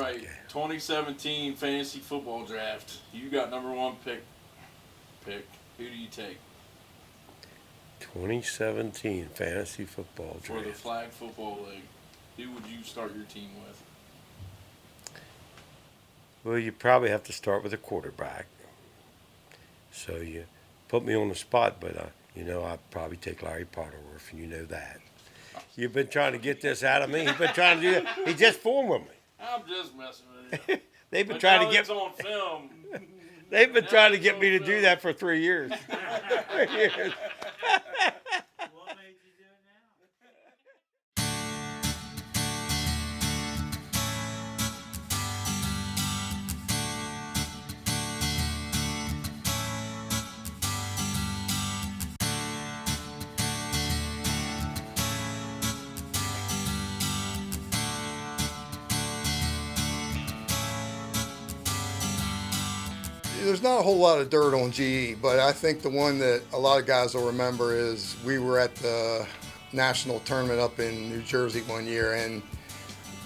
right. 2017 fantasy football draft. You got number one pick. Who do you take 2017 fantasy football for draft. the Flag Football League? Who would you start your team with? Well, you probably have to start with a quarterback. So you put me on the spot, but I'd probably take Larry Potterworth, and you know that. You've been trying to get this out of me. He's been trying to do that. He just formed with me. I'm just messing with you. They've been But trying now to get. it's on film. They've been Now trying to it's get on me to film. do that for 3 years. 3 years. What made you do it now? There's not a whole lot of dirt on GE, but I think the one that a lot of guys will remember is we were at the national tournament up in New Jersey one year, and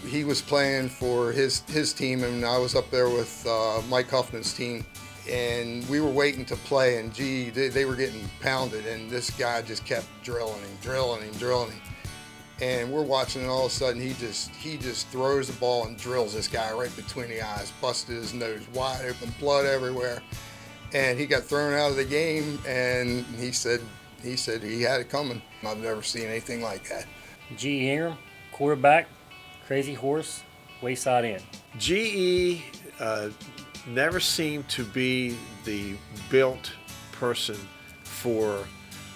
he was playing for his team, and I was up there with Mike Huffman's team, and we were waiting to play, and GE, they were getting pounded, and this guy just kept drilling him. And we're watching, and all of a sudden he just throws the ball and drills this guy right between the eyes, busted his nose wide open, blood everywhere, and he got thrown out of the game. And he said he had it coming. I've never seen anything like that. G. Ingram, quarterback, crazy horse, wayside in. GE never seemed to be the built person for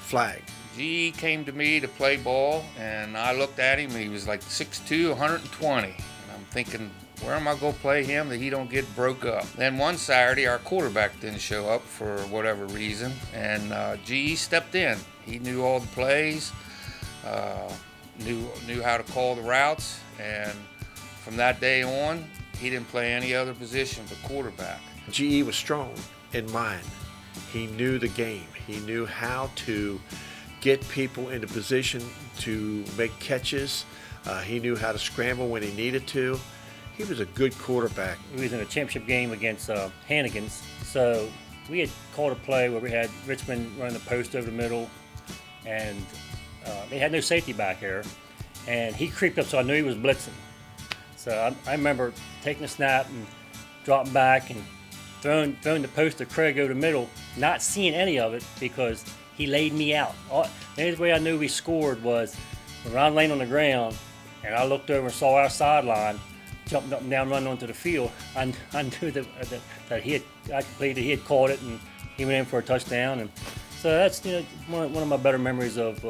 flag. G came to me to play ball, and I looked at him, and he was like 6'2", 120. And I'm thinking, where am I going to play him that he don't get broke up? Then one Saturday, our quarterback didn't show up for whatever reason, and G stepped in. He knew all the plays, knew how to call the routes, and from that day on, he didn't play any other position but quarterback. GE was strong in mind. He knew the game. He knew how to get people into position to make catches. He knew how to scramble when he needed to. He was a good quarterback. We was in a championship game against Hannigan's, so we had called a play where we had Richmond running the post over the middle, and they had no safety back there, and he creeped up, so I knew he was blitzing. So I remember taking a snap and dropping back and throwing the post to Craig over the middle, not seeing any of it because he laid me out. The only way I knew we scored was when Ron laying on the ground, and I looked over and saw our sideline, jumping up and down, running onto the field. I knew that he had caught it, and he went in for a touchdown. And so that's one of my better memories of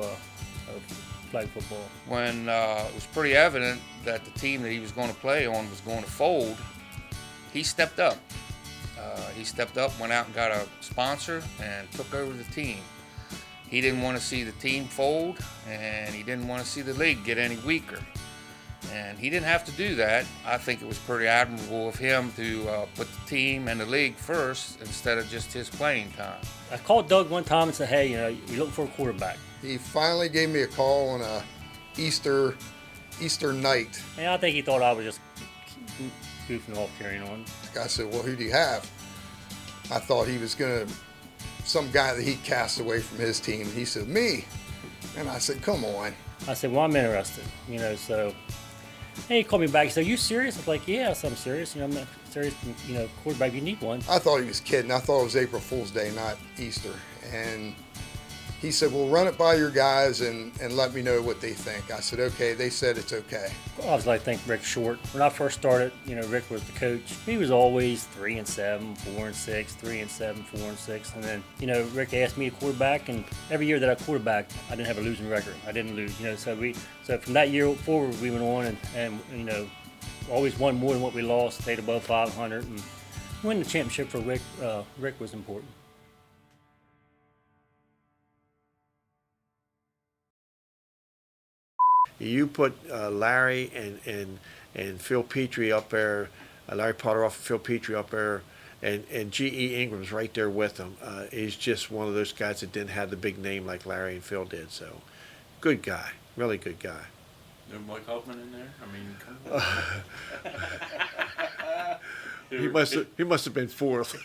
flag football. When it was pretty evident that the team that he was going to play on was going to fold, he stepped up. Went out and got a sponsor, and took over the team. He didn't want to see the team fold, and he didn't want to see the league get any weaker. And he didn't have to do that. I think it was pretty admirable of him to put the team and the league first instead of just his playing time. I called Doug one time and said, hey, you're looking for a quarterback. He finally gave me a call on a Easter night. And I think he thought I was just goofing off, carrying on. I said, well, who do you have? I thought he was some guy that he cast away from his team. He said, me. And I said, come on. I said, well, I'm interested, so. And he called me back. He said, are you serious? I was like, yes, I'm serious. I'm not serious, quarterback, you need one. I thought he was kidding. I thought it was April Fool's Day, not Easter. And he said, well, run it by your guys and let me know what they think. I said, okay. They said it's okay. Obviously, I think Rick Short. When I first started, Rick was the coach. He was always 3-7, 4-6, 3-7, 4-6. And then, Rick asked me to quarterback, and every year that I quarterbacked, I didn't have a losing record. I didn't lose, So from that year forward, we went on and always won more than what we lost, stayed above 500, and winning the championship for Rick was important. You put Larry and Phil Petrie up there, Larry Potteroff and Phil Petrie up there, and G.E. Ingram's right there with him. He's just one of those guys that didn't have the big name like Larry and Phil did. So, good guy, really good guy. No Mike Huffman in there? I mean, come on. He must have been fourth.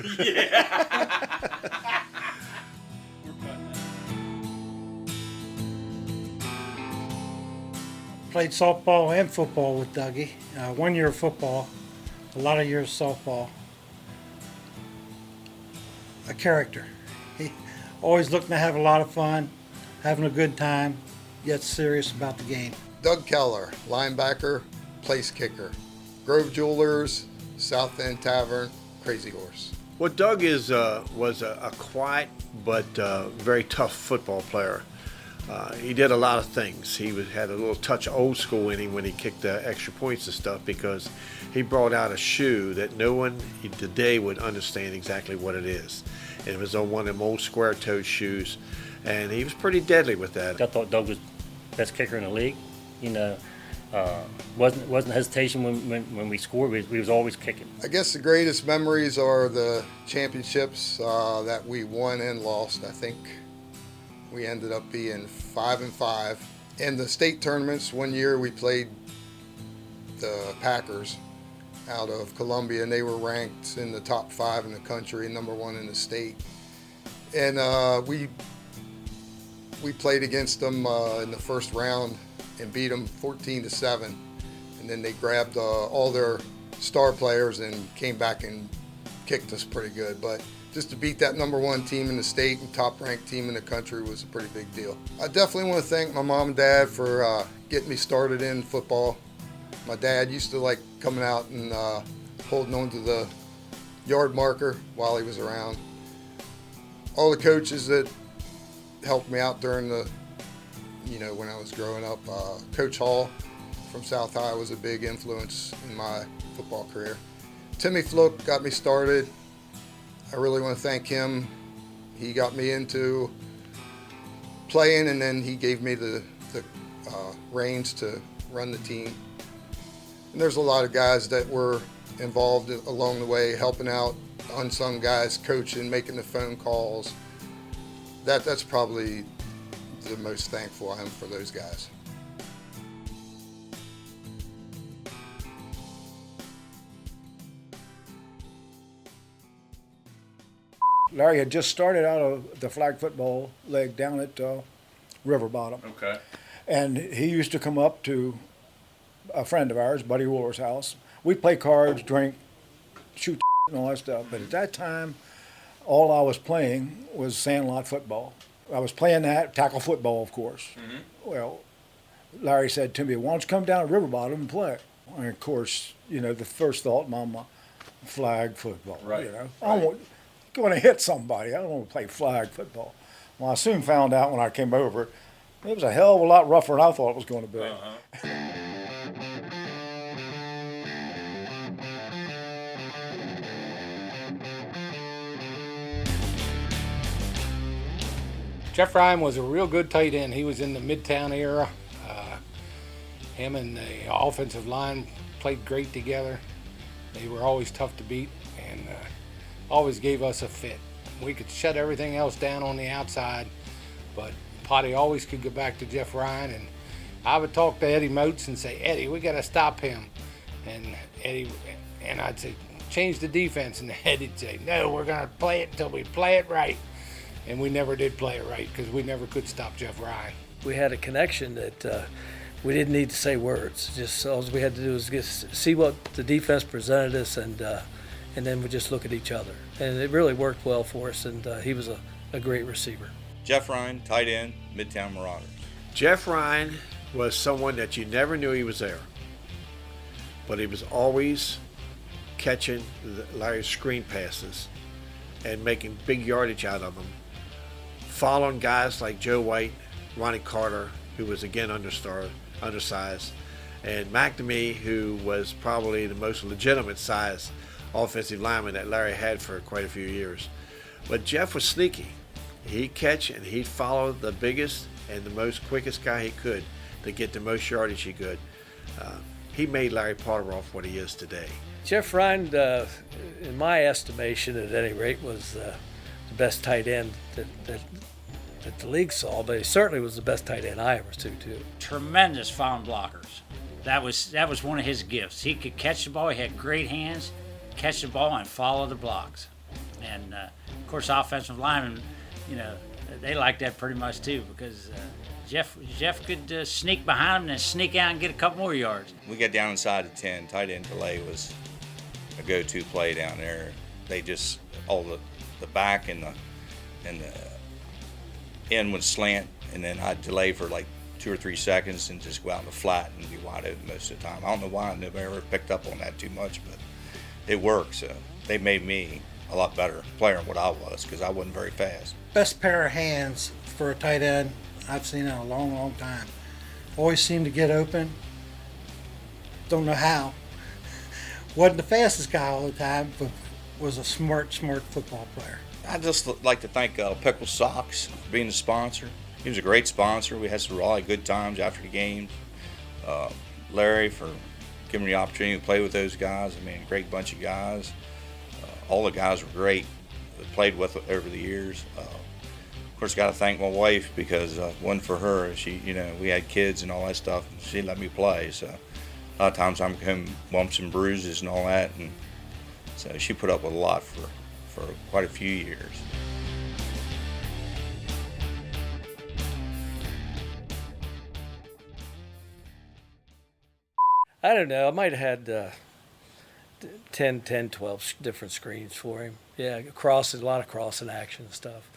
Played softball and football with Dougie. 1 year of football, a lot of years softball. A character. He always looking to have a lot of fun, having a good time, yet serious about the game. Doug Keller, linebacker, place kicker. Grove Jewelers, South End Tavern, Crazy Horse. Well, Doug was a quiet but very tough football player. He did a lot of things. He had a little touch of old school in him when he kicked the extra points and stuff, because he brought out a shoe that no one today would understand exactly what it is. And it was on one of them old square-toed shoes, and he was pretty deadly with that. I thought Doug was best kicker in the league. Wasn't hesitation when we scored. We was always kicking. I guess the greatest memories are the championships that we won and lost. I think we ended up being 5-5. In the state tournaments, one year we played the Packers out of Columbia, and they were ranked in the top 5 in the country, #1 in the state. And we played against them in the first round and beat them 14-7. And then they grabbed all their star players and came back and kicked us pretty good. But just to beat that #1 team in the state and top-ranked team in the country was a pretty big deal. I definitely want to thank my mom and dad for getting me started in football. My dad used to like coming out and holding on to the yard marker while he was around. All the coaches that helped me out during when I was growing up. Coach Hall from South High was a big influence in my football career. Timmy Fluke got me started. I really want to thank him. He got me into playing, and then he gave me the reins to run the team. And there's a lot of guys that were involved along the way, helping out, unsung guys, coaching, making the phone calls. That's probably the most thankful I am for those guys. Larry had just started out of the flag football league down at River Bottom. Okay. And he used to come up to a friend of ours, Buddy Wooler's house. We'd play cards, drink, shoot and all that stuff. But at that time, all I was playing was sandlot football. I was playing that, tackle football, of course. Mm-hmm. Well, Larry said to me, why don't you come down to River Bottom and play? And of course, the first thought, Mama, flag football. Right. I don't want to hit somebody. I don't want to play flag football. Well, I soon found out when I came over, it was a hell of a lot rougher than I thought it was going to be. Jeff Ryan was a real good tight end. He was in the Midtown era. Him and the offensive line played great together. They were always tough to beat and always gave us a fit. We could shut everything else down on the outside, but Potty always could get back to Jeff Ryan. And I would talk to Eddie Moats and say, Eddie, we got to stop him. And I'd say, change the defense. And Eddie'd say, no, we're going to play it until we play it right. And we never did play it right because we never could stop Jeff Ryan. We had a connection that we didn't need to say words. Just all we had to do was just see what the defense presented us, and then we just look at each other. And it really worked well for us, and he was a great receiver. Jeff Ryan, tight end, Midtown Marauders. Jeff Ryan was someone that you never knew he was there, but he was always catching Larry's screen passes and making big yardage out of them, following guys like Joe White, Ronnie Carter, who was again undersized, and McNamee, who was probably the most legitimate size offensive lineman that Larry had for quite a few years. But Jeff was sneaky. He'd catch and he'd follow the biggest and the most quickest guy he could to get the most yardage he could. He made Larry Potteroff what he is today. Jeff Ryan, in my estimation at any rate, was the best tight end that the league saw, but he certainly was the best tight end I ever saw too. Tremendous found blockers. That was one of his gifts. He could catch the ball. He had great hands. catch the ball and follow the blocks. And of course, offensive linemen, they like that pretty much too, because Jeff could sneak behind him and then sneak out and get a couple more yards. We got down inside the 10. Tight end delay was a go-to play down there. They just all the back and the end would slant, and then I'd delay for like 2 or 3 seconds and just go out in the flat and be wide open most of the time. I don't know why I never ever picked up on that too much, but it worked. So they made me a lot better player than what I was, because I wasn't very fast. Best pair of hands for a tight end I've seen in a long, long time. Always seemed to get open. Don't know how. Wasn't the fastest guy all the time, but was a smart football player. I'd just like to thank Pickle Socks for being the sponsor. He was a great sponsor. We had some really good times after the games. Larry for giving me the opportunity to play with those guys. I mean, a great bunch of guys. All the guys were great. I played with over the years. Of course, got to thank my wife, because one for her, she, we had kids and all that stuff, and she let me play. So a lot of times I'm home bumps and bruises and all that, and so she put up with a lot for quite a few years. I don't know. I might have had 10, 12 different screens for him. Yeah, a lot of crossing action and stuff.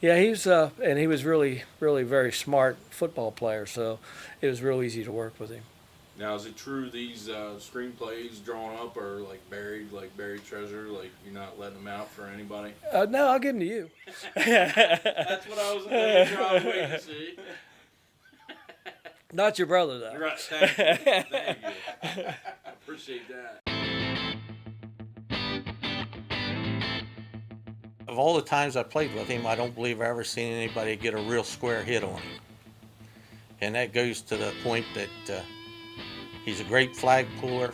Yeah, he was really, really very smart football player, so it was real easy to work with him. Now, is it true these screenplays drawn up are like buried treasure? Like you're not letting them out for anybody? No, I'll give them to you. That's what I was waiting to see. Not your brother, though. Right, thank you. I appreciate that. Of all the times I played with him, I don't believe I've ever seen anybody get a real square hit on him. And that goes to the point that he's a great flag puller,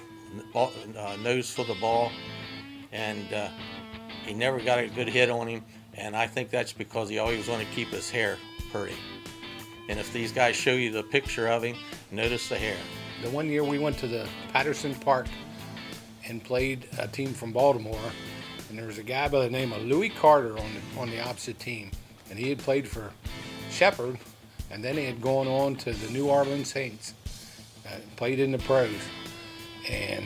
nose for the ball, and he never got a good hit on him. And I think that's because he always wanted to keep his hair pretty. And if these guys show you the picture of him, notice the hair. The one year we went to the Patterson Park and played a team from Baltimore, and there was a guy by the name of Louis Carter on the opposite team, and he had played for Shepherd, and then he had gone on to the New Orleans Saints, played in the pros, and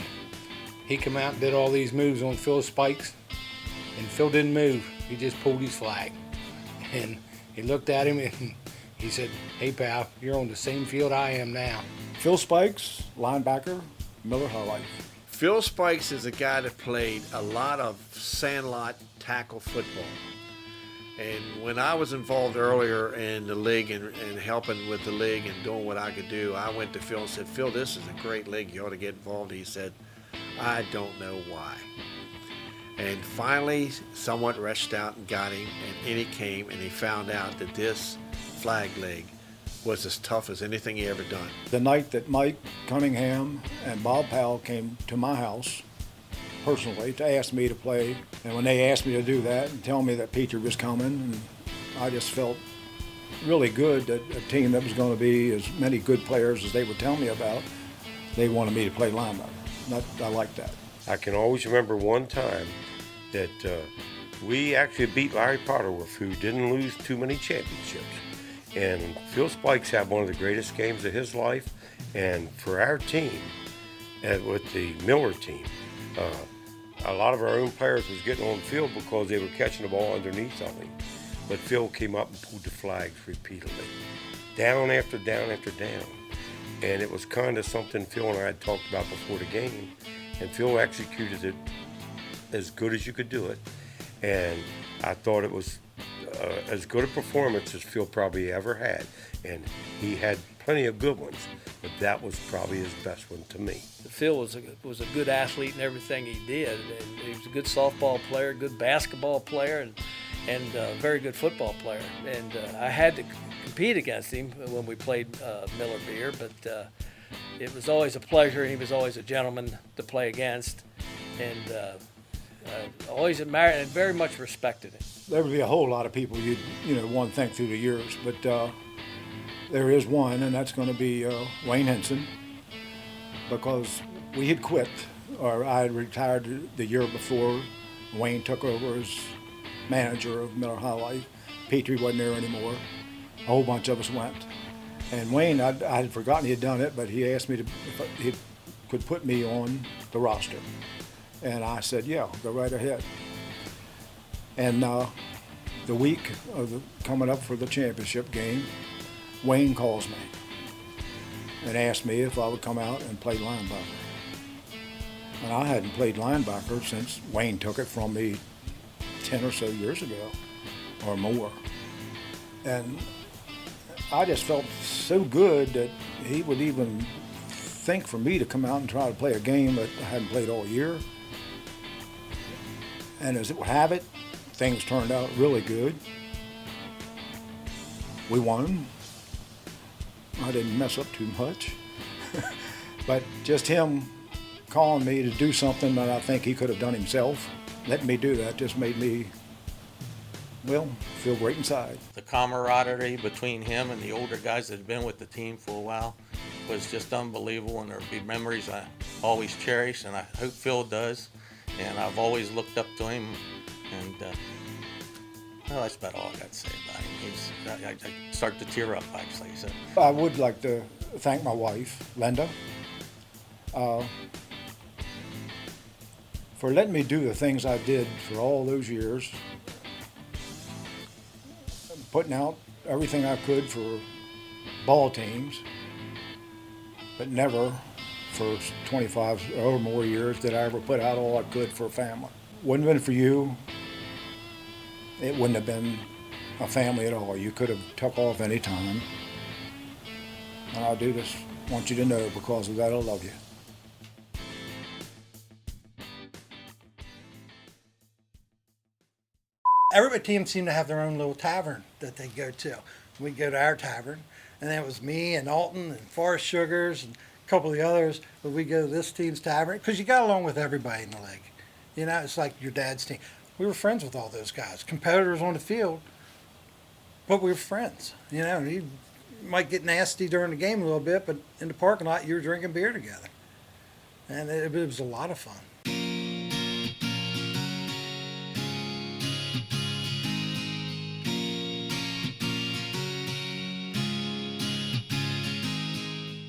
he came out and did all these moves on Phil's spikes, and Phil didn't move. He just pulled his flag, and he looked at him and he said, "Hey pal, you're on the same field I am now." Phil Spikes, linebacker, Miller High Life. Phil Spikes is a guy that played a lot of sandlot tackle football. And when I was involved earlier in the league and helping with the league and doing what I could do, I went to Phil and said, "Phil, this is a great league. You ought to get involved." He said, "I don't know why." And finally, someone reached out and got him, and in he came, and he found out that this flag league was as tough as anything he ever done. The night that Mike Cunningham and Bob Powell came to my house personally to ask me to play, and when they asked me to do that and tell me that Petrie was coming, and I just felt really good that a team that was going to be as many good players as they would tell me about, they wanted me to play linebacker. I like that. I can always remember one time that we actually beat Larry Potterworth, who didn't lose too many championships. And Phil Spikes had one of the greatest games of his life. And for our team, with the Miller team, a lot of our own players was getting on the field because they were catching the ball underneath of him. But Phil came up and pulled the flags repeatedly, down after down after down. And it was kind of something Phil and I had talked about before the game. And Phil executed it as good as you could do it. And I thought it was as good a performance as Phil probably ever had. And he had plenty of good ones, but that was probably his best one to me. Phil was a good athlete in everything he did. And he was a good softball player, good basketball player, and a very good football player. And I had to compete against him when we played Miller Beer, but it was always a pleasure, and he was always a gentleman to play against, and always admired and very much respected him. There would be a whole lot of people you'd want to think through the years, but there is one, and that's going to be Wayne Henson, because we had quit or I had retired the year before. Wayne took over as manager of Miller High Life. Petrie wasn't there anymore. A whole bunch of us went. And Wayne, I had forgotten he had done it, but he asked me if he could put me on the roster. And I said, yeah, go right ahead. And the week of coming up for the championship game, Wayne calls me and asked me if I would come out and play linebacker. And I hadn't played linebacker since Wayne took it from me 10 or so years ago or more. And I just felt so good that he would even think for me to come out and try to play a game that I hadn't played all year. And as it would have it, things turned out really good. We won. I didn't mess up too much. But just him calling me to do something that I think he could have done himself, letting me do that just made me, well, feel great inside. The camaraderie between him and the older guys that had been with the team for a while was just unbelievable, and there'll be memories I always cherish, and I hope Phil does. And I've always looked up to him, and well, that's about all I got to say about him. I start to tear up, actually. So I would like to thank my wife, Linda, for letting me do the things I did for all those years, putting out everything I could for ball teams, but never for 25 or more years did I ever put out all I could for a family. Wouldn't have been for you, it wouldn't have been a family at all. You could have took off any time. And I do just want you to know, because of that, I love you. Every team seemed to have their own little tavern that they go to. We'd go to our tavern, and then it was me and Alton and Forrest Sugars and a couple of the others, but we go to this team's tavern because you got along with everybody in the league. You know, it's like your dad's team. We were friends with all those guys, competitors on the field, but we were friends. You know, you might get nasty during the game a little bit, but in the parking lot, you were drinking beer together. And it was a lot of fun.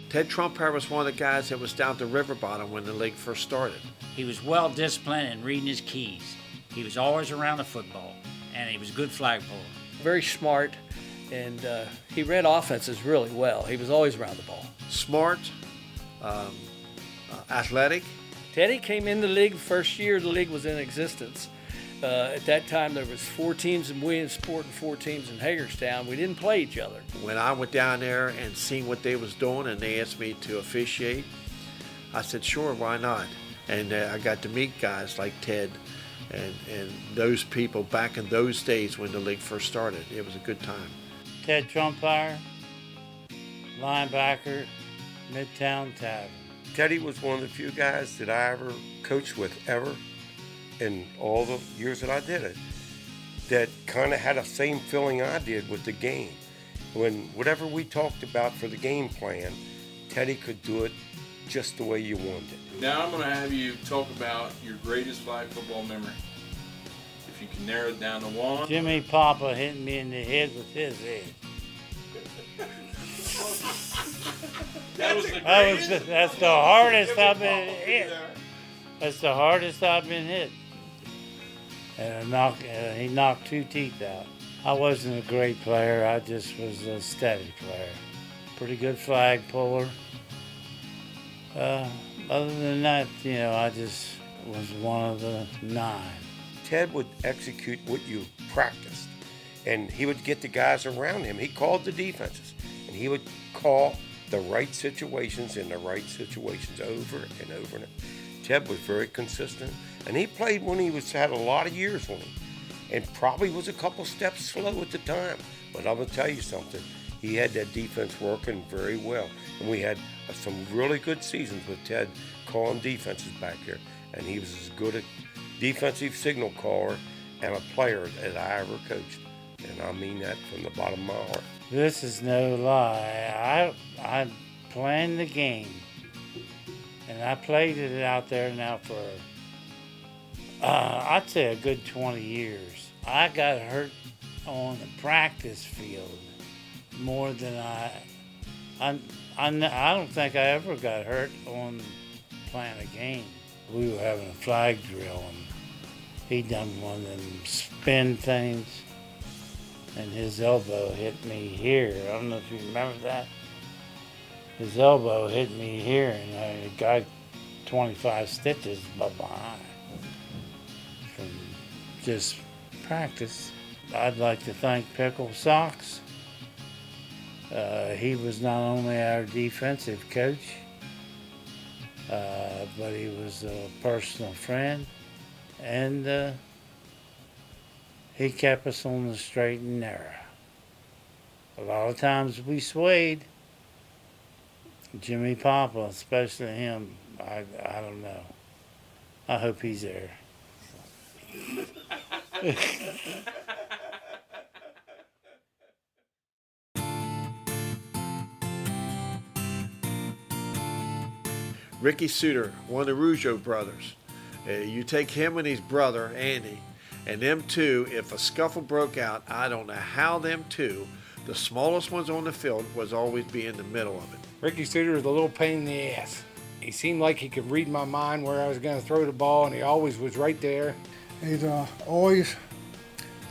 Ted Trumper was one of the guys that was down to river bottom when the league first started. He was well disciplined in reading his keys. He was always around the football, and he was a good flag puller. Very smart, and he read offenses really well. He was always around the ball. Smart, athletic. Teddy came in the league first year the league was in existence. At that time, there was 4 teams in Williamsport and 4 teams in Hagerstown. We didn't play each other. When I went down there and seen what they was doing and they asked me to officiate, I said, sure, why not? And I got to meet guys like Ted and those people back in those days when the league first started. It was a good time. Ted Trumpire, linebacker, Midtown Tavern. Teddy was one of the few guys that I ever coached with ever in all the years that I did it, that kind of had the same feeling I did with the game. When whatever we talked about for the game plan, Teddy could do it just the way you wanted it. Now I'm going to have you talk about your greatest flag football memory. If you can narrow it down to one. Jimmy Papa hitting me in the head with his head. That's the hardest I've been hit. That's the hardest I've been hit. And he knocked 2 teeth out. I wasn't a great player. I just was a steady player. Pretty good flag puller. Other than that, you know, I just was one of the 9. Ted would execute what you practiced, and he would get the guys around him. He called the defenses, and he would call the right situations in the right situations over and over and over. Ted was very consistent, and he played when he had a lot of years on him, and probably was a couple steps slow at the time. But I'm gonna tell you something, he had that defense working very well, and we had some really good seasons with Ted calling defenses back here, and he was as good a defensive signal caller and a player as I ever coached, and I mean that from the bottom of my heart. This is no lie. I planned the game And I played it out there now for, I'd say a good 20 years. I got hurt on the practice field more than I don't think I ever got hurt on playing a game. We were having a flag drill and he done one of them spin things and his elbow hit me here. I don't know if you remember that. His elbow hit me here and I got 25 stitches behind from just practice. I'd like to thank Pickle Socks. He was not only our defensive coach, but he was a personal friend, and he kept us on the straight and narrow. A lot of times we swayed. Jimmy Papa, especially him, I don't know. I hope he's there. Ricky Suter, one of the Rougeau brothers. You take him and his brother, Andy, and them two, if a scuffle broke out, I don't know how them two, the smallest ones on the field, was always be in the middle of it. Ricky Suter was a little pain in the ass. He seemed like he could read my mind where I was going to throw the ball, and he always was right there. He's always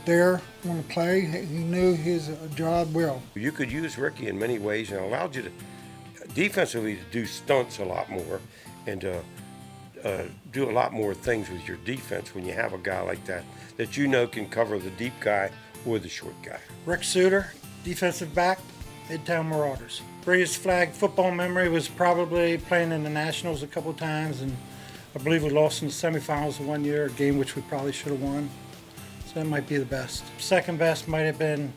there on the play. He knew his job well. You could use Ricky in many ways and allowed you to defensively to do stunts a lot more and do a lot more things with your defense when you have a guy like that you know can cover the deep guy or the short guy. Rick Suter, defensive back, Midtown Marauders. Greatest flag football memory was probably playing in the Nationals a couple times, and I believe we lost in the semifinals one year, a game which we probably should have won. So that might be the best. Second best might have been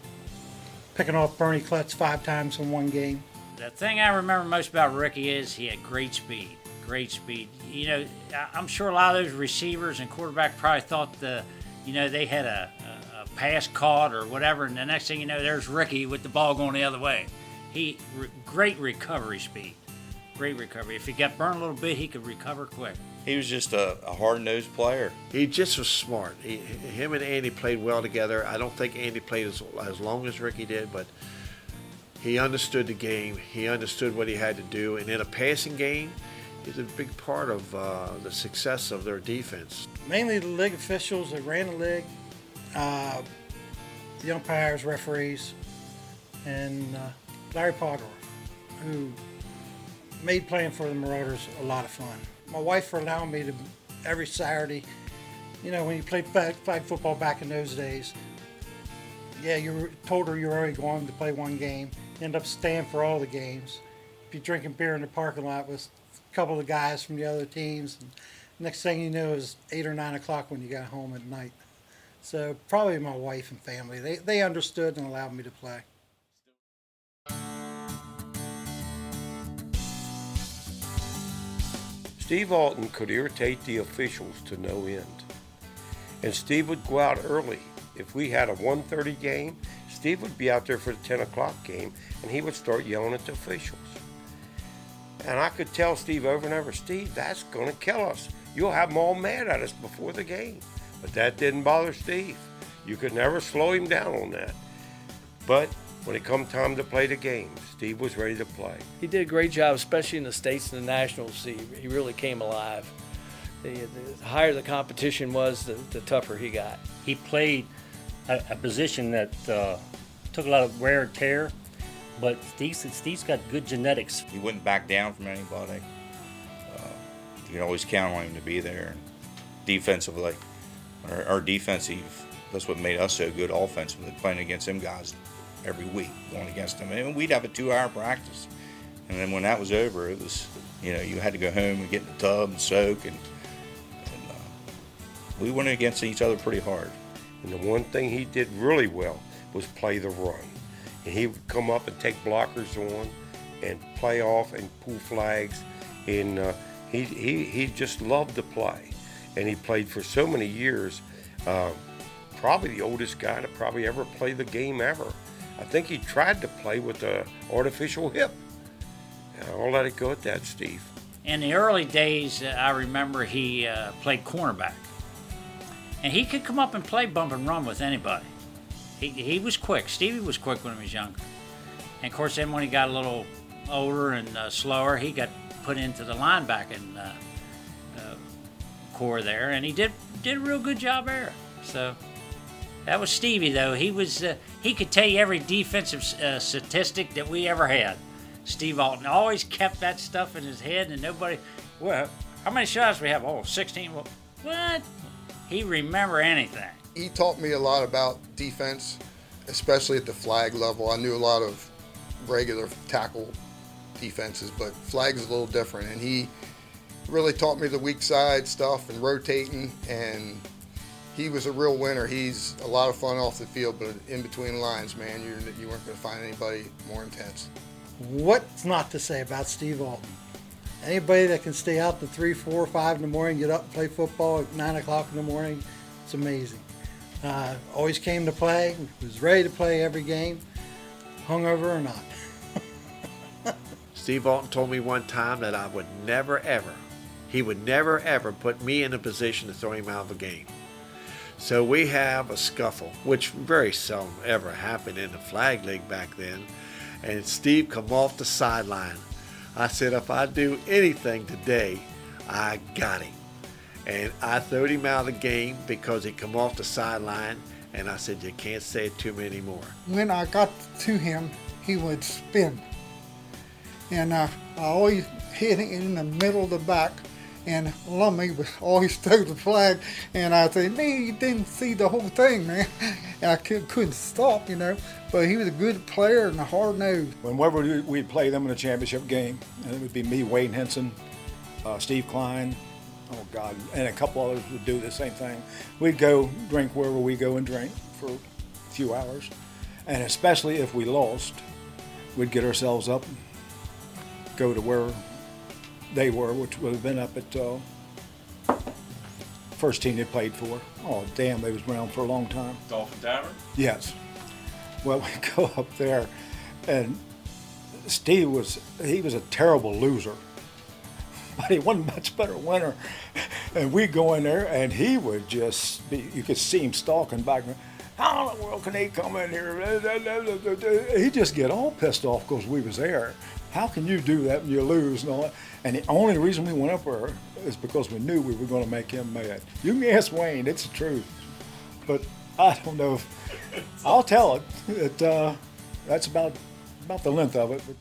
picking off Bernie Klutz 5 times in one game. The thing I remember most about Ricky is he had great speed. Great speed. You know, I'm sure a lot of those receivers and quarterback probably thought they had a pass caught or whatever, and the next thing you know, there's Ricky with the ball going the other way. Great recovery speed. Great recovery. If he got burned a little bit, he could recover quick. He was just a hard-nosed player. He just was smart. Him and Andy played well together. I don't think Andy played as long as Ricky did, but he understood the game. He understood what he had to do. And in a passing game, he's a big part of the success of their defense. Mainly the league officials that ran the league, the umpires, referees, and Larry Potter, who made playing for the Marauders a lot of fun. My wife for allowing me to, every Saturday, you know, when you played flag football back in those days, yeah, you told her you were only going to play one game. You end up staying for all the games. Be drinking beer in the parking lot with a couple of guys from the other teams. And next thing you know is 8 or 9 o'clock when you got home at night. So probably my wife and family. They understood and allowed me to play. Steve Alton could irritate the officials to no end. And Steve would go out early. If we had a 1:30 game, Steve would be out there for the 10 o'clock game, and he would start yelling at the officials. And I could tell Steve over and over, Steve, that's going to kill us. You'll have them all mad at us before the game. But that didn't bother Steve. You could never slow him down on that. But when it come time to play the game, Steve was ready to play. He did a great job, especially in the States and the Nationals. He really came alive. The higher the competition was, the tougher he got. He played a position that took a lot of wear and tear, but Steve's got good genetics. He wouldn't back down from anybody. You can always count on him to be there. Defensively, our defensive, that's what made us so good offensively, playing against them guys every week, going against them. And we'd have a 2-hour practice. And then when that was over, it was, you know, you had to go home and get in the tub and soak. And we went against each other pretty hard. And the one thing he did really well was play the run. And he would come up and take blockers on and play off and pull flags. And he just loved to play. And he played for so many years, probably the oldest guy to probably ever play the game ever. I think he tried to play with an artificial hip. And I'll let it go at that, Steve. In the early days, I remember he played cornerback. And he could come up and play bump and run with anybody. He was quick. Stevie was quick when he was younger. And of course, then when he got a little older and slower, he got put into the linebacking core there, and he did a real good job there. So that was Stevie, though. He could tell you every defensive statistic that we ever had. Steve Alton always kept that stuff in his head, and nobody. Well, how many shots we have? Oh, 16. Well, what? He remember anything. He taught me a lot about defense, especially at the flag level. I knew a lot of regular tackle defenses, but flag's a little different, and he really taught me the weak side stuff and rotating, and he was a real winner. He's a lot of fun off the field, but in between lines, man, you weren't going to find anybody more intense. What's not to say about Steve Alton? Anybody that can stay out to 3, 4, 5 in the morning, get up and play football at 9 o'clock in the morning, it's amazing. Always came to play, was ready to play every game, hungover or not. Steve Alton told me one time that he would never ever put me in a position to throw him out of a game. So we have a scuffle, which very seldom ever happened in the flag league back then. And Steve come off the sideline. I said, if I do anything today, I got him. And I throwed him out of the game because he come off the sideline. And I said, you can't say it to me anymore. When I got to him, he would spin. And I always hit it in the middle of the back. And Lummy was always throw the flag. And I said, man, you didn't see the whole thing, man. And I couldn't stop, you know. But he was a good player and a hard nose. Whenever we'd play them in a championship game, and it would be me, Wade Henson, Steve Klein, oh God, and a couple others would do the same thing. We'd go drink wherever we go and drink for a few hours. And especially if we lost, we'd get ourselves up and go to where they were, which would have been up at first team they played for. Oh, damn, they was around for a long time. Dolphin Tavern? Yes. Well, we go up there, and Steve was a terrible loser, but he wasn't a much better winner. And we go in there, and he would just be, you could see him stalking back. How in the world can he come in here? He'd just get all pissed off because we was there. How can you do that when you lose and all that? And the only reason we went up there is because we knew we were going to make him mad. You can ask Wayne, it's the truth. But I don't know if, I'll tell it. That's about the length of it. But